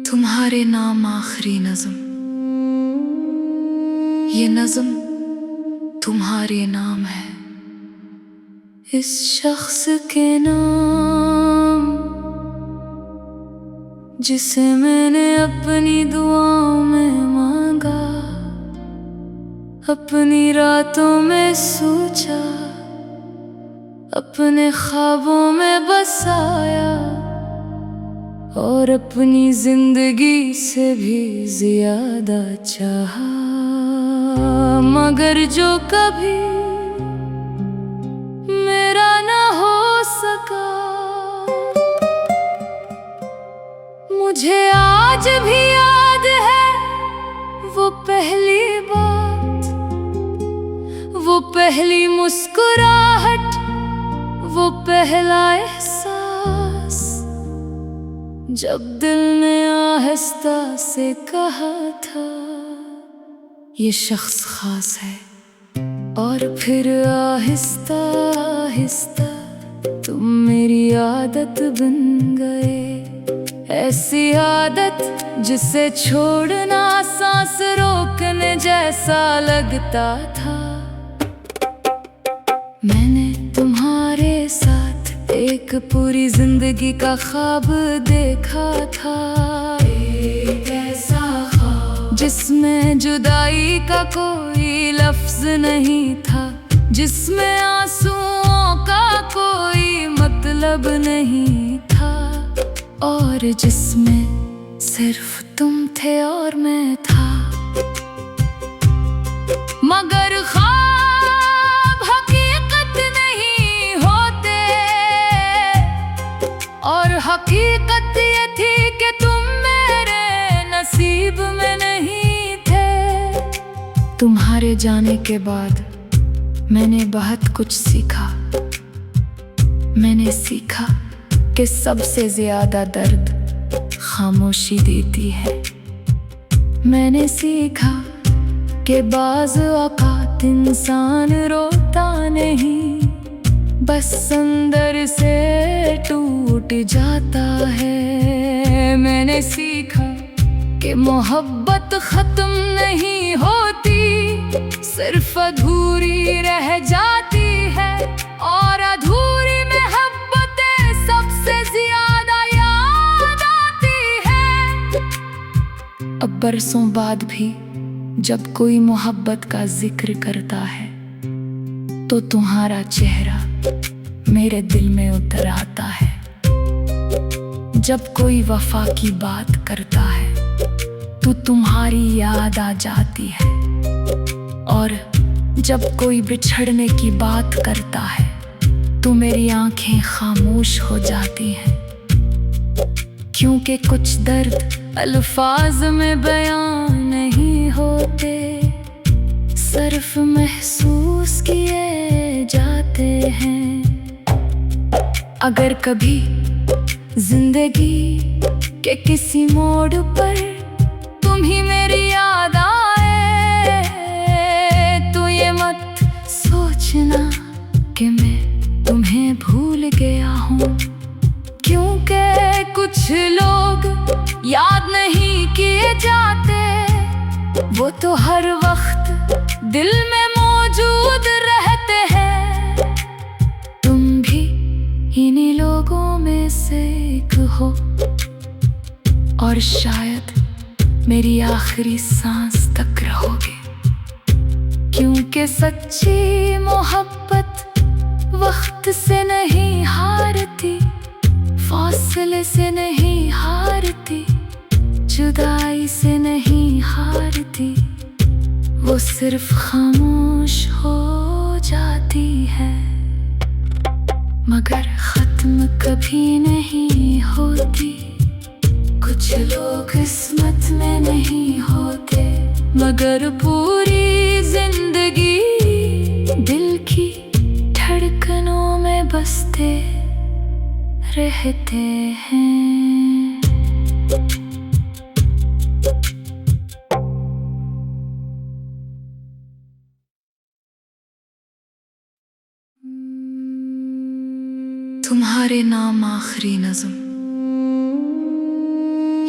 तुम्हारे नाम आखिरी नज़म, ये नज़म तुम्हारे नाम है। इस शख्स के नाम जिसे मैंने अपनी दुआओं में मांगा, अपनी रातों में सोचा, अपने ख्वाबों में बसाया और अपनी जिंदगी से भी ज्यादा चाहा। मगर जो कभी मेरा ना हो सका, मुझे आज भी याद है वो पहली बात, वो पहली मुस्कुराहट, वो पहला एहसास, जब दिल ने आहिस्ता से कहा था ये शख्स खास है। और फिर आहिस्ता आहिस्ता तुम मेरी आदत बन गए, ऐसी आदत जिसे छोड़ना सांस रोकने जैसा लगता था। मैंने तुम्हारे साथ एक पूरी जिंदगी का ख्वाब देखा था, एक ऐसा ख्वाब जिसमें जुदाई का कोई लफ्ज नहीं था, जिसमें आंसुओं का कोई मतलब नहीं था, और जिसमें सिर्फ तुम थे और मैं था। मगर ख्वाब हकीकत नहीं होते, और हकीकत ये थी कि तुम मेरे नसीब में नहीं थे। तुम्हारे जाने के बाद मैंने बहुत कुछ सीखा। मैंने सीखा कि सबसे ज्यादा दर्द खामोशी देती है। मैंने सीखा कि बाज़ औक़ात इंसान रोता नहीं, बस अंदर से टूट जाता है। मैंने सीखा कि मोहब्बत खत्म नहीं होती, सिर्फ अधूरी रह जाती है, और अधूरी मोहब्बतें सबसे ज्यादा याद आती है। अब बरसों बाद भी जब कोई मोहब्बत का जिक्र करता है तो तुम्हारा चेहरा मेरे दिल में उतर आता है। जब कोई वफा की बात करता है तो तुम्हारी याद आ जाती है, और जब कोई बिछड़ने की बात करता है तो मेरी आंखें खामोश हो जाती हैं, क्योंकि कुछ दर्द अल्फाज में बयान नहीं होते, सिर्फ महसूस किए जाते हैं। अगर कभी जिंदगी के किसी मोड़ पर तुम ही मेरी याद आए, तो ये मत सोचना कि मैं तुम्हें भूल गया हूँ, क्योंकि कुछ लोग याद नहीं किए जाते, वो तो हर वक्त दिल में मौजूद रहते हैं। तुम भी इन्हीं लोगों में से एक हो, और शायद मेरी आखिरी सांस तक रहोगे, क्योंकि सच्ची मोहब्बत वक्त से नहीं हारती, फासले से नहीं हारती, जुदाई से नहीं हारती, वो सिर्फ खामोश हो जाती है। मगर खत्म कभी नहीं होती, कुछ लोग किस्मत में नहीं होते, मगर पूरी जिंदगी दिल की धड़कनों में बसते रहते हैं। तुम्हारे नाम आखिरी नज़म,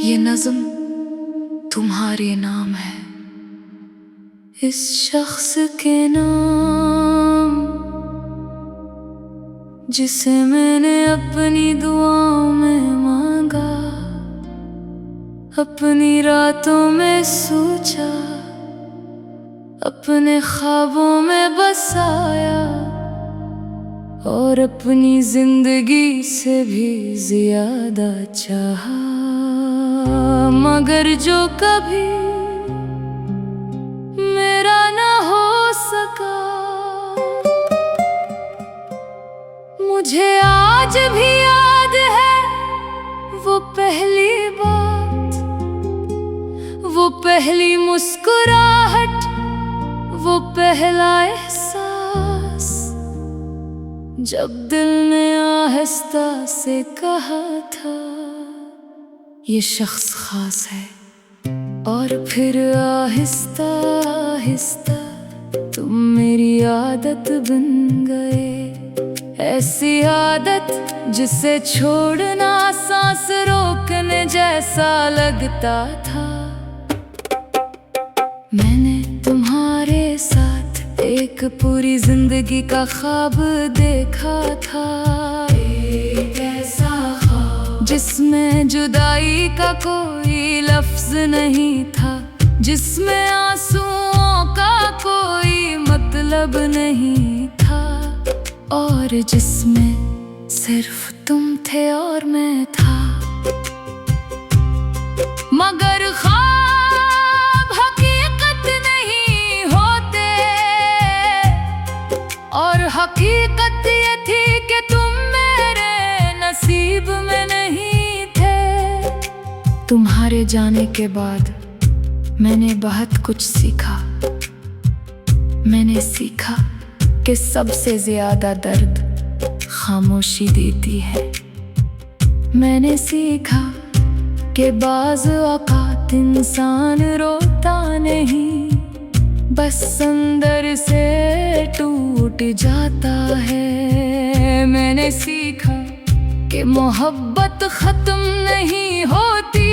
ये नज़म तुम्हारे नाम है, इस शख्स के नाम जिसे मैंने अपनी दुआओं में मांगा, अपनी रातों में सोचा, अपने ख्वाबों में बसाया और अपनी जिंदगी से भी ज्यादा चाहा। मगर जो कभी मेरा ना हो सका, मुझे आज भी याद है वो पहली बात, वो पहली मुस्कुराहट, वो पहला एहसास, जब दिल ने आहिस्ता से कहा था ये शख्स खास है। और फिर आहिस्ता आहिस्ता तुम मेरी आदत बन गए, ऐसी आदत जिसे छोड़ना सांस रोकने जैसा लगता था। मैंने तुम्हारे साथ एक पूरी जिंदगी का ख्वाब देखा था, एक ऐसा ख्वाब जिसमें जुदाई का कोई लफ्ज नहीं था, जिसमें आंसुओं का कोई मतलब नहीं था, और जिसमें सिर्फ तुम थे और मैं था। मगर ख्वाब हकीकत नहीं होते, और हकीकत ये थी कि तुम मेरे नसीब में नहीं थे। तुम्हारे जाने के बाद मैंने बहुत कुछ सीखा। मैंने सीखा कि सबसे ज्यादा दर्द खामोशी देती है। मैंने सीखा कि बाज़ औक़ात इंसान रोता नहीं, बस अंदर से टूट जाता है। मैंने सीखा कि मोहब्बत खत्म नहीं होती,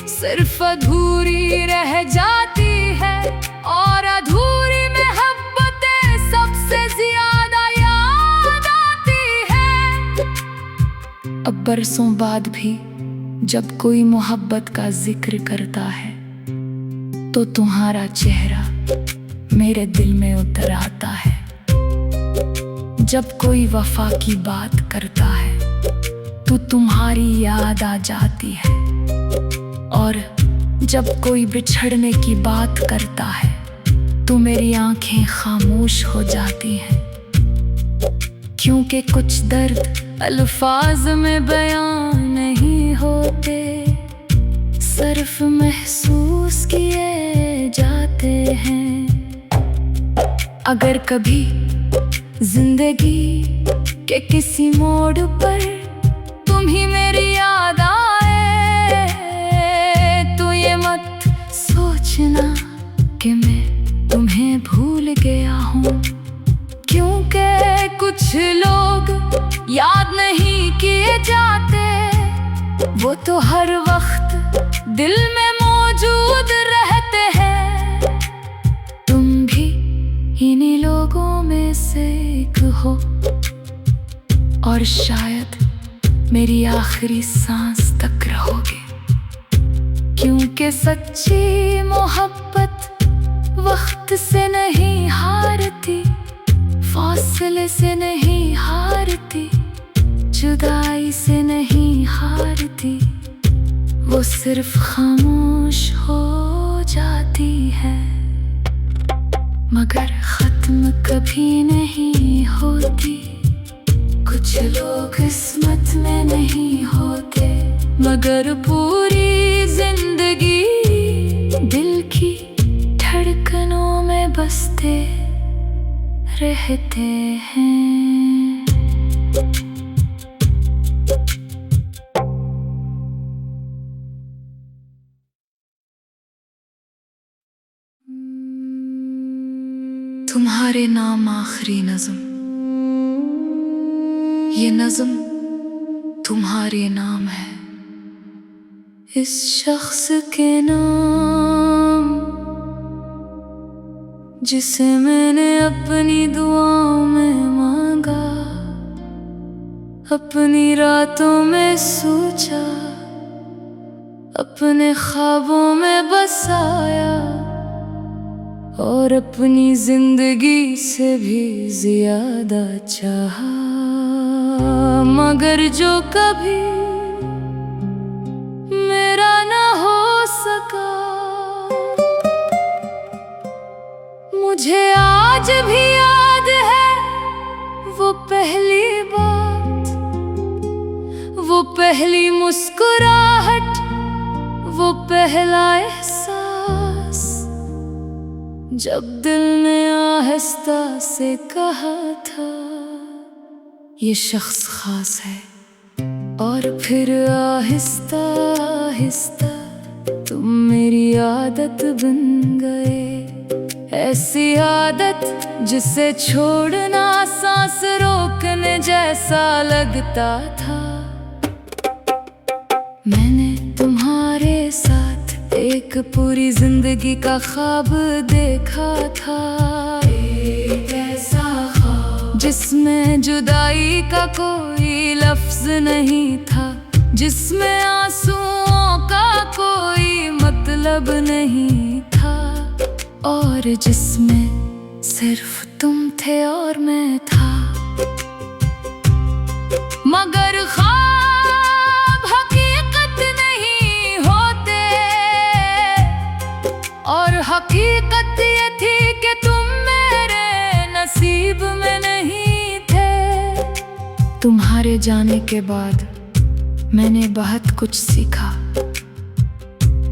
सिर्फ अधूरी रह जाती है, और अधूरी मोहब्बतें सबसे ज्यादा याद आती है। अब बरसों बाद भी जब कोई मोहब्बत का जिक्र करता है तो तुम्हारा चेहरा मेरे दिल में उतर आता है। जब कोई वफा की बात करता है तो तुम्हारी याद आ जाती है, और जब कोई बिछड़ने की बात करता है तो मेरी आंखें खामोश हो जाती हैं। क्योंकि कुछ दर्द अल्फाज में बयां नहीं होते, सिर्फ महसूस किए जाते हैं। अगर कभी जिंदगी के किसी मोड़ पर तुम ही मेरी याद आए, तो ये मत सोचना कि मैं तुम्हें भूल गया हूँ, क्योंकि कुछ लोग याद नहीं किए जाते, वो तो हर वक्त दिल में मौजूद रहते हैं। तुम भी इन्हीं लोगों में से एक हो, और शायद मेरी आखिरी सांस तक रहोगे, क्योंकि सच्ची मोहब्बत वक्त से नहीं हारती, फासले से नहीं हारती, जुदाई से नहीं हारती, वो सिर्फ खामोश हो जाती है। मगर खत्म कभी नहीं होती, कुछ लोग किस्मत में नहीं होते, मगर पूरी जिंदगी दिल की धड़कनों में बसते रहते हैं। तुम्हारे नाम आखिरी नज़म, ये नज़म तुम्हारे नाम है, इस शख्स के नाम जिसे मैंने अपनी दुआओं में मांगा, अपनी रातों में सोचा, अपने ख्वाबों में बसाया और अपनी जिंदगी से भी ज्यादा चाहा। मगर जो कभी मेरा न हो सका, मुझे आज भी याद है वो पहली बात, वो पहली मुस्कुराहट, वो पहला एहसास, जब दिल ने आहिस्ता से कहा था ये शख्स खास है। और फिर आहिस्ता आहिस्ता तुम मेरी आदत बन गए, ऐसी आदत जिसे छोड़ना सांस रोकने जैसा लगता था। मैंने तुम्हारे साथ एक पूरी जिंदगी का ख्वाब देखा था, एक ऐसा ख्वाब जिसमें जुदाई का कोई लफ्ज नहीं था, जिसमें आंसुओं का कोई मतलब नहीं था, और जिसमें सिर्फ तुम थे और मैं था। मगर ख्वाब हकीकत नहीं होते, और हकीकत ये थी कि तुम मेरे नसीब में नहीं थे। तुम्हारे जाने के बाद मैंने बहुत कुछ सीखा।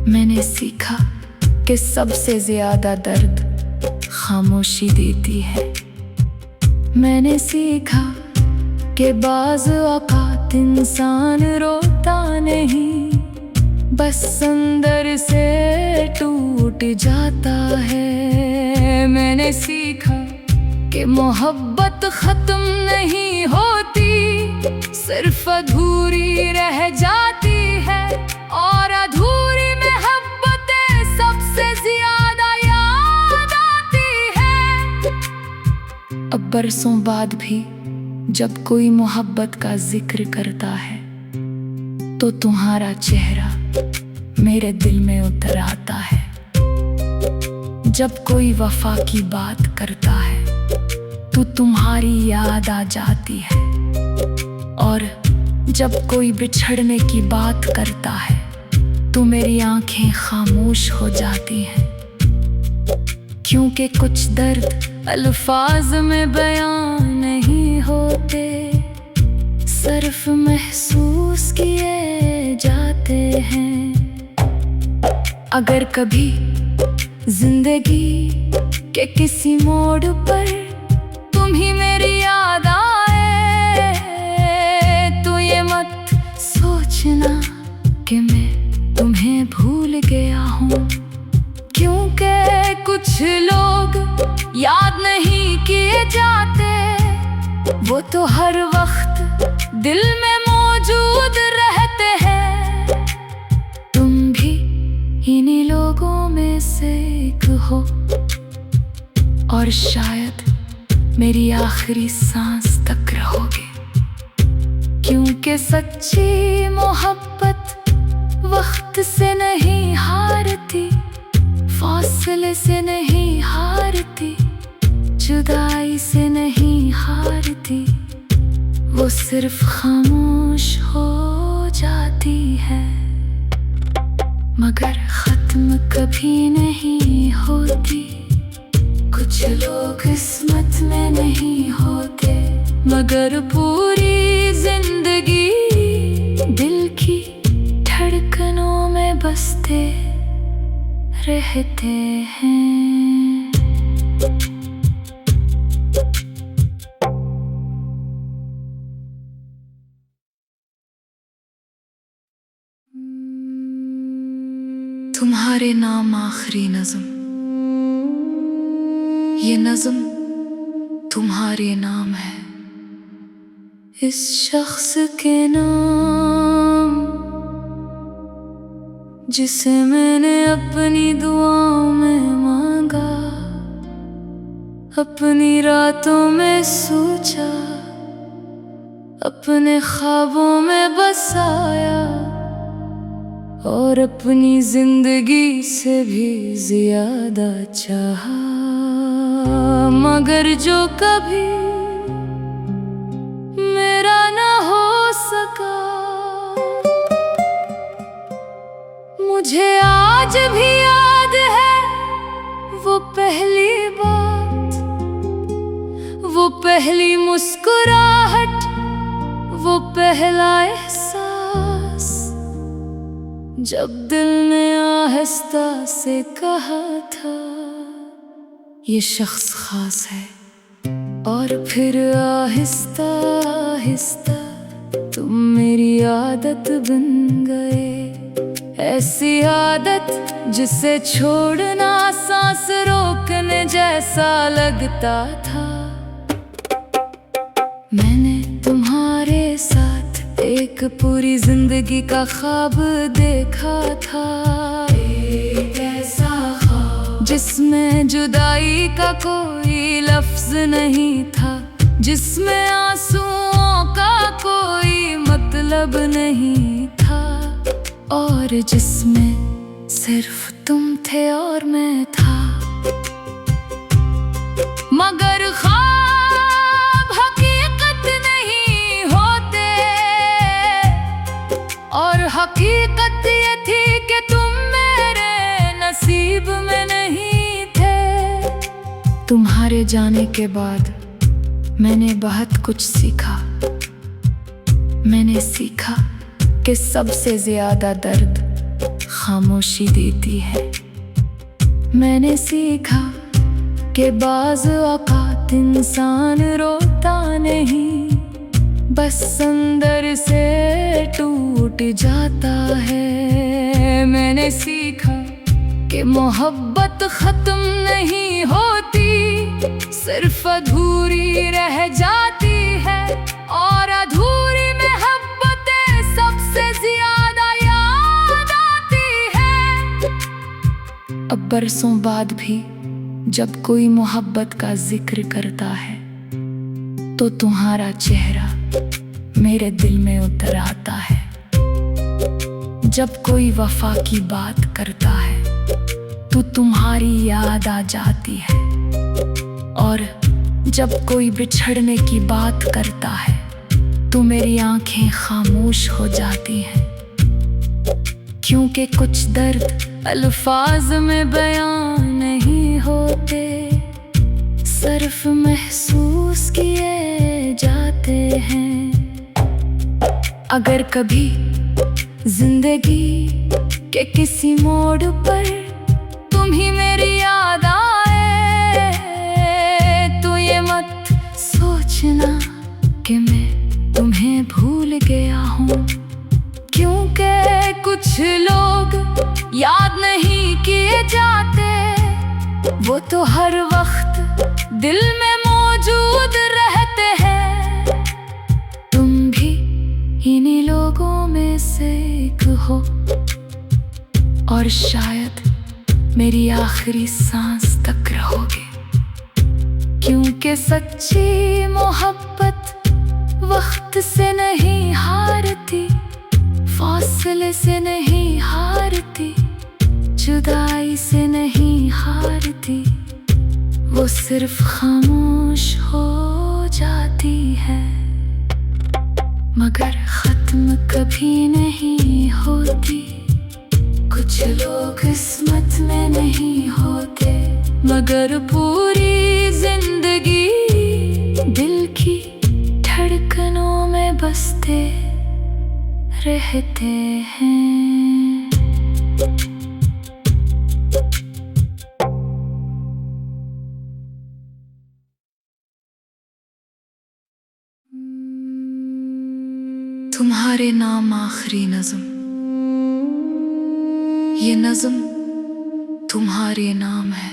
मैंने सीखा कि सबसे ज्यादा दर्द खामोशी देती है। मैंने सीखा कि बाज़ औक़ात इंसान रोता नहीं, बस अंदर से टूट जाता है। मैंने सीखा कि मोहब्बत खत्म नहीं होती, सिर्फ अधूरी रह जाती है, और अधूरी मोहब्बतें सबसे ज्यादा याद आती है। अब बरसों बाद भी जब कोई मोहब्बत का जिक्र करता है तो तुम्हारा चेहरा मेरे दिल में उतर आता है। जब कोई वफा की बात करता है तो तुम्हारी याद आ जाती है, और जब कोई बिछड़ने की बात करता है तो मेरी आंखें खामोश हो जाती हैं, क्योंकि कुछ दर्द अल्फाज में बयां नहीं होते, सिर्फ महसूस किए जाते हैं। अगर कभी जिंदगी के किसी मोड़ पर तुम ही मेरी याद आए तो ये मत सोचना कि मैं तुम्हें भूल गया हूँ, क्योंकि कुछ लोग याद नहीं किए जाते, वो तो हर वक्त दिल में मौजूद रहते हैं। तुम भी इन्हीं लोगों में से एक हो, और शायद मेरी आखिरी सांस तक रहोगे, क्योंकि सच्ची मोहब्बत वक्त से नहीं हारती, फासले से नहीं हारती, जुदाई से नहीं हारती, वो सिर्फ खामोश हो जाती है। मगर खत्म कभी नहीं होती, कुछ लोग किस्मत में नहीं होते, मगर पूरी जिंदगी दिल की धड़कनों में बसते रहते हैं। तुम्हारे नाम आखिरी नज़म, ये नज़म तुम्हारे नाम है। इस शख्स के नाम जिसे मैंने अपनी दुआओं में मांगा, अपनी रातों में सोचा, अपने ख्वाबों में बसाया, और अपनी जिंदगी से भी ज्यादा चाहा। मगर जो कभी मेरा न हो सका, मुझे आज भी याद है वो पहली बात, वो पहली मुस्कुराहट, वो पहला एहसास, जब दिल ने आहिस्ता से कहा था ये शख्स खास है। और फिर आहिस्ता आहिस्ता तुम मेरी आदत बन गए, ऐसी आदत जिसे छोड़ना सांस रोकने जैसा लगता था। मैंने तुम्हारे साथ एक पूरी जिंदगी का ख्वाब देखा था, एक ऐसा ख्वाब जिसमें जुदाई का कोई लफ्ज नहीं था, जिसमें आंसुओं का कोई मतलब नहीं था, और जिसमें सिर्फ तुम थे और मैं था। मगर ख्वाब हकीकत नहीं होते, और हकीकत ये थी कि तुम मेरे नसीब में नहीं थे। तुम्हारे जाने के बाद मैंने बहुत कुछ सीखा। मैंने सीखा कि सबसे ज्यादा दर्द खामोशी देती है। मैंने सीखा कि बाज़ औक़ात इंसान रोता नहीं, बस अंदर से टूट जाता है। मैंने सीखा कि मोहब्बत ख़त्म नहीं होती, सिर्फ अधूरी रह जाती है, और अधूरी मोहब्बतें सबसे ज्यादा याद आती है। अब बरसों बाद भी जब कोई मोहब्बत का जिक्र करता है तो तुम्हारा चेहरा मेरे दिल में उतर आता है। जब कोई वफा की बात करता है तो तुम्हारी याद आ जाती है, और जब कोई बिछड़ने की बात करता है तो मेरी आंखें खामोश हो जाती हैं, क्योंकि कुछ दर्द अल्फाज में बयां नहीं होते, सिर्फ महसूस किए जाते हैं। अगर कभी जिंदगी के किसी मोड़ पर तुम ही मेरी याद आए, तो ये मत सोचना कि मैं तुम्हें भूल गया हूँ, क्योंकि कुछ लोग याद नहीं किए जाते, वो तो हर वक्त दिल में मौजूद रहते हैं। तुम भी इन्हीं लोगों में से एक हो, और शायद मेरी आखिरी सांस तक रहोगे, क्योंकि सच्ची मोहब्बत वक्त से नहीं हारती, फासले से नहीं हारती, जुदाई से नहीं हारती, वो सिर्फ खामोश हो जाती है। मगर खत्म कभी नहीं होती, कुछ लोग किस्मत में नहीं होते, मगर पूरी जिंदगी दिल की धड़कनों में बसते रहते हैं। तुम्हारे नाम आखिरी नज़म, ये नज़म तुम्हारे नाम है।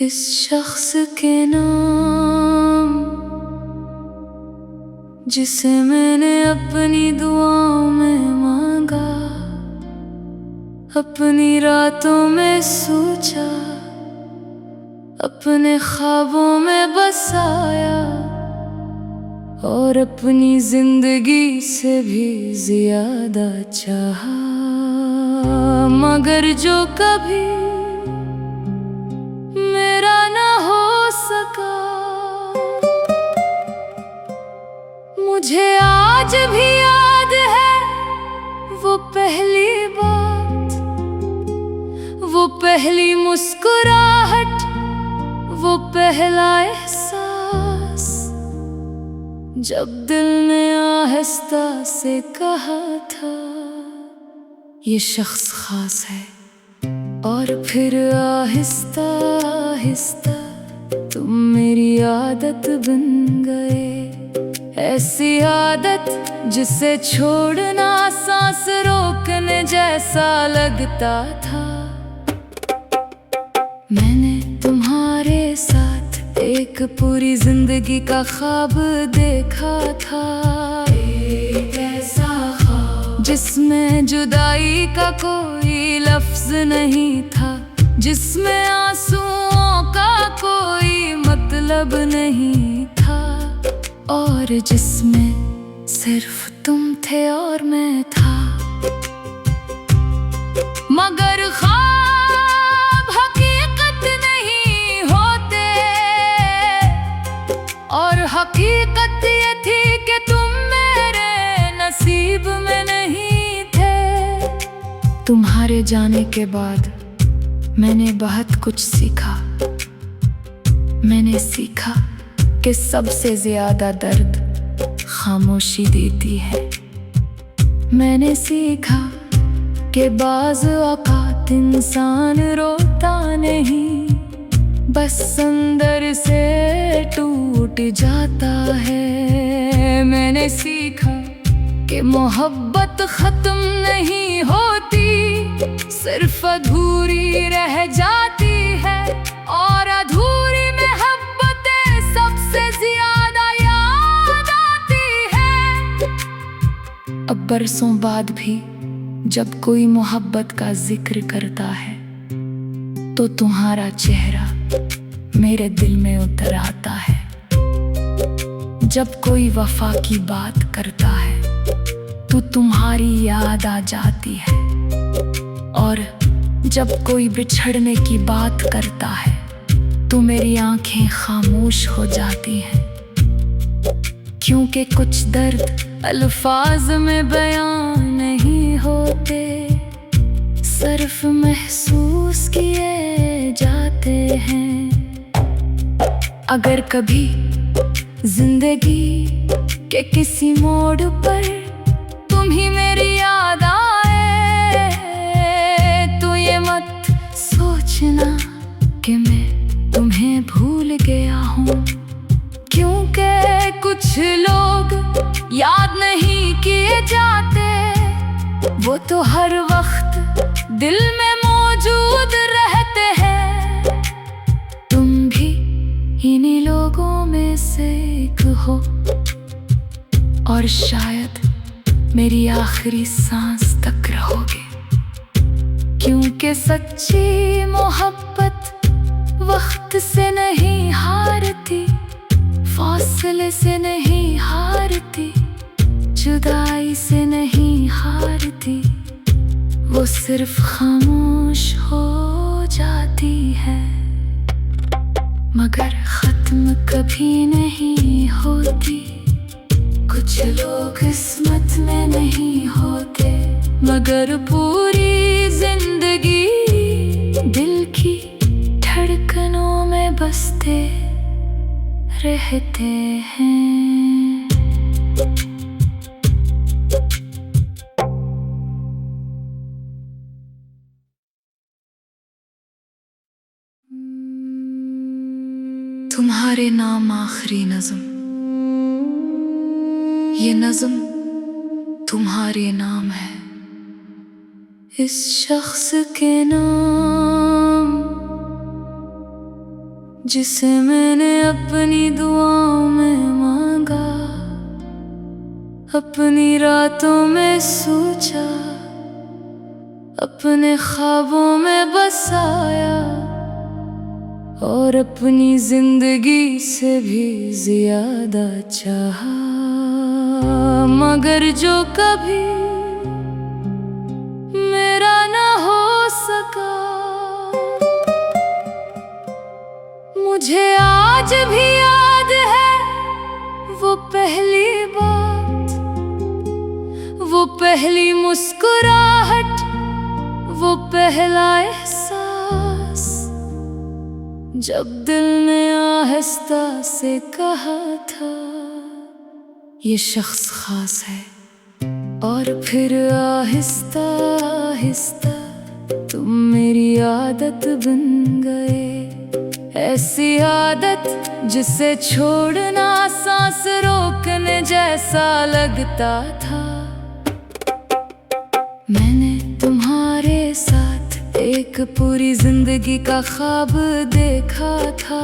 इस शख्स के नाम जिसे मैंने अपनी दुआओं में मांगा, अपनी रातों में सोचा, अपने ख्वाबों में बसाया, और अपनी जिंदगी से भी ज्यादा चाहा। मगर जो कभी मेरा ना हो सका, मुझे आज भी याद है वो पहली बात, वो पहली मुस्कुराहट, वो पहला एहसास, जब दिल ने आहिस्ता से कहा था ये शख्स खास है। और फिर आहिस्ता आहिस्ता तुम मेरी आदत बन गए, ऐसी आदत जिसे छोड़ना सांस रोकने जैसा लगता था। मैंने तुम्हारे साथ एक पूरी जिंदगी का ख्वाब देखा था, एक ऐसा ख्वाब जिसमें जुदाई का कोई लफ्ज नहीं था, जिसमें आंसुओं का कोई मतलब नहीं था, और जिसमें सिर्फ तुम थे और मैं था। मगर ख्वाब हकीकत नहीं होते, और हकीकत ये थी कि तुम मेरे नसीब में नहीं थे। तुम्हारे जाने के बाद मैंने बहुत कुछ सीखा। मैंने सीखा कि सबसे ज्यादा दर्द खामोशी देती है। मैंने सीखा कि बाज़ औक़ात इंसान रोता नहीं, बस अंदर से टूट जाता है। मैंने सीखा कि मोहब्बत ख़त्म नहीं होती, सिर्फ अधूरी रह जाती है, और अधूरी मोहब्बतें सबसे ज्यादा याद आती है। अब बरसों बाद भी जब कोई मोहब्बत का जिक्र करता है तो तुम्हारा चेहरा मेरे दिल में उतर आता है। जब कोई वफा की बात करता है तो तुम्हारी याद आ जाती है, और जब कोई बिछड़ने की बात करता है तो मेरी आंखें खामोश हो जाती हैं। क्योंकि कुछ दर्द अल्फाज में बयां नहीं होते, सिर्फ महसूस किए जाते हैं। अगर कभी जिंदगी के किसी मोड़ पर तुम ही मेरी याद आए, तो ये मत सोचना कि मैं तुम्हें भूल गया हूँ, क्योंकि कुछ लोग याद नहीं किए जाते, वो तो हर वक्त दिल में मौजूद रहते हैं। तुम भी इन्हीं लोगों में से एक हो, और शायद मेरी आखिरी सांस तक रहोगे, क्योंकि सच्ची मोहब्बत वक्त से नहीं हारती, फासले से नहीं हारती, जुदाई से नहीं हारती, वो सिर्फ खामोश हो जाती है। मगर खत्म कभी नहीं होती, कुछ लोग किस्मत में नहीं होते, मगर पूरी जिंदगी दिल की धड़कनों में बसते रहते हैं। तुम्हारे नाम आखिरी नज़म, ये नज़म तुम्हारे नाम है। इस शख्स के नाम जिसे मैंने अपनी दुआओं में मांगा, अपनी रातों में सोचा, अपने ख्वाबों में बसाया और अपनी जिंदगी से भी ज्यादा चाहा, मगर जो कभी मेरा ना हो सका। मुझे आज भी याद है वो पहली बात, वो पहली मुस्कुराहट, वो पहला एहसास, जब दिल ने आहिस्ता से कहा था ये शख्स खास है। और फिर आहिस्ता आहिस्ता तुम मेरी आदत बन गए, ऐसी आदत जिसे छोड़ना सांस रोकने जैसा लगता था। मैंने तुम्हारे साथ एक पूरी जिंदगी का ख्वाब देखा था,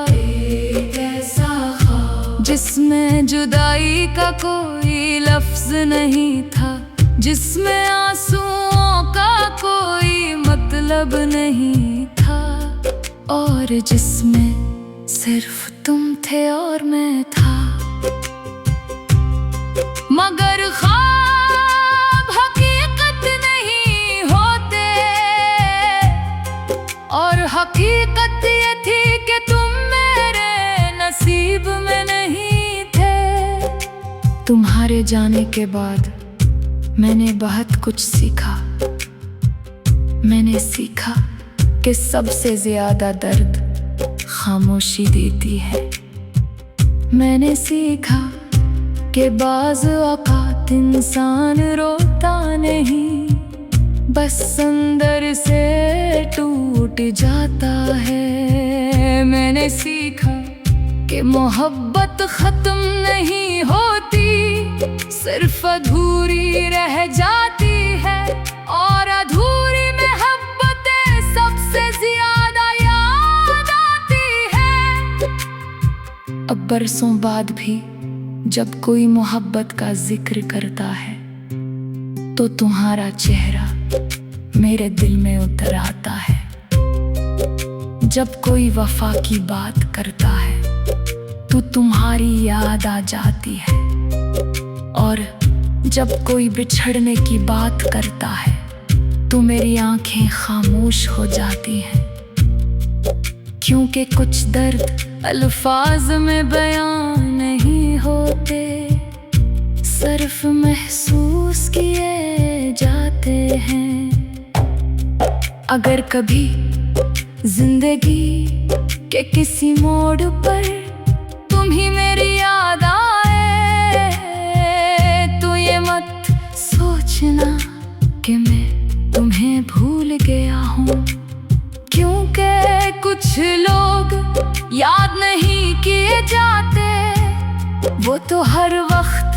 एक ऐसा ख्वाब जिसमें जुदाई का कोई लफ्ज नहीं था, जिसमें आंसुओं का कोई मतलब नहीं था, और जिसमें सिर्फ तुम थे और मैं था। मगर ख्वाब हकीकत नहीं होते, और हकीकत ये थी कि तुम मेरे नसीब में नहीं थे। तुम्हारे जाने के बाद मैंने बहुत कुछ सीखा। मैंने सीखा कि सबसे ज्यादा दर्द खामोशी देती है। मैंने सीखा कि बाज़ औक़ात इंसान रोता नहीं, बस अंदर से टूट जाता है। मैंने सीखा कि मोहब्बत खत्म नहीं होती, सिर्फ अधूरी रह जाती है, और अधूरी मोहब्बतें सबसे ज्यादा याद आती है। अब बरसों बाद भी जब कोई मोहब्बत का जिक्र करता है तो तुम्हारा चेहरा मेरे दिल में उतर आता है। जब कोई वफा की बात करता है तो तुम्हारी याद आ जाती है, और जब कोई बिछड़ने की बात करता है तो मेरी आंखें खामोश हो जाती हैं, क्योंकि कुछ दर्द अल्फाज में बयां नहीं होते, सिर्फ महसूस किए जाते हैं। अगर कभी जिंदगी के किसी मोड़ पर तुम ही मेरी याद आए तो ये मत सोचना कि मैं तुम्हें भूल गया हूँ, क्योंकि कुछ लोग याद नहीं किए जाते, वो तो हर वक्त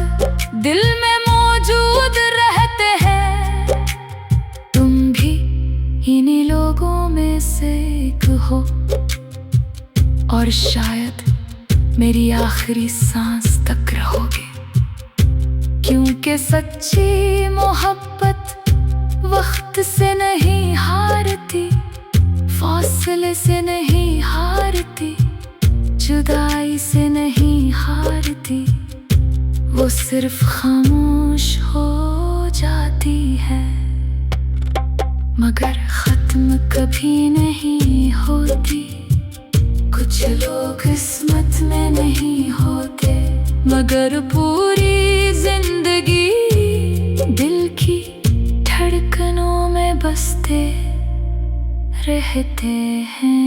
दिल में मौजूद रहते हैं। तुम भी इन्हीं लोगों में से एक हो, और शायद मेरी आखिरी सांस तक रहोगे, क्योंकि सच्ची मोहब्बत वक्त से नहीं हारती, फासले से नहीं हारती, जुदाई से नहीं हारती, वो सिर्फ खामोश हो जाती है, मगर खत्म कभी नहीं होती। कुछ लोग किस्मत में नहीं होते, मगर पूरी जिंदगी दिल की धड़कनों में बसते रहते हैं।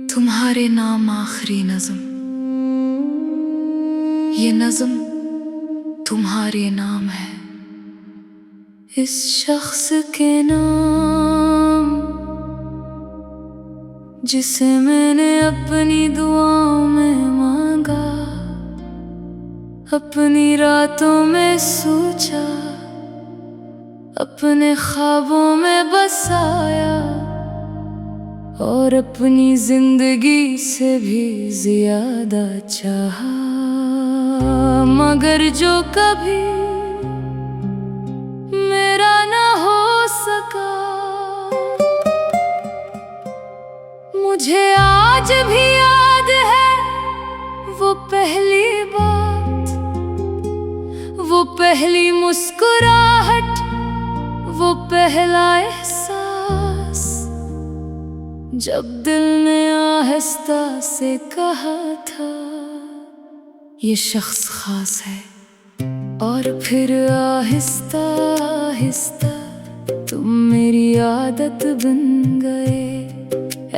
तुम्हारे नाम आखिरी नज़म, ये नज़म तुम्हारे नाम है। इस शख्स के नाम जिसे मैंने अपनी दुआओं में मांगा, अपनी रातों में सोचा, अपने ख्वाबों में बसाया, और अपनी जिंदगी से भी ज्यादा चाहा, मगर जो कभी मेरा ना हो सका। मुझे आज भी याद है वो पहली बात, वो पहली मुस्कुराहट, वो पहला एहसास, जब दिल ने आहिस्ता से कहा था ये शख्स खास है। और फिर आहिस्ता आहिस्ता तुम मेरी आदत बन गए,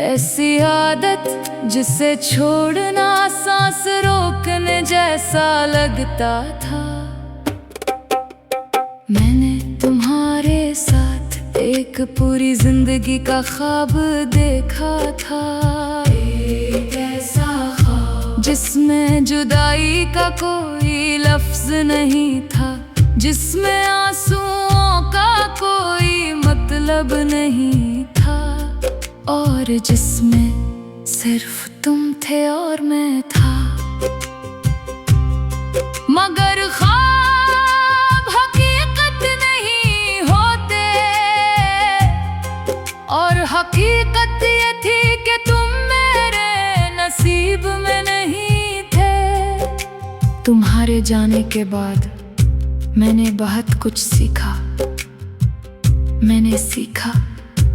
ऐसी आदत जिसे छोड़ना सांस रोकने जैसा लगता था। मैंने तुम्हारे साथ एक पूरी जिंदगी का ख्वाब देखा था, एक ऐसा ख्वाब जिसमें जुदाई का कोई लफ्ज नहीं था, जिसमें आंसुओं का कोई मतलब नहीं था, और जिसमें सिर्फ तुम थे और मैं था। मगर ख्वाब हकीकत नहीं होते, और हकीकत ये थी कि तुम मेरे नसीब में नहीं थे। तुम्हारे जाने के बाद मैंने बहुत कुछ सीखा। मैंने सीखा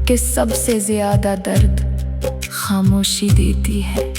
कि सबसे ज्यादा दर्द खामोशी देती है।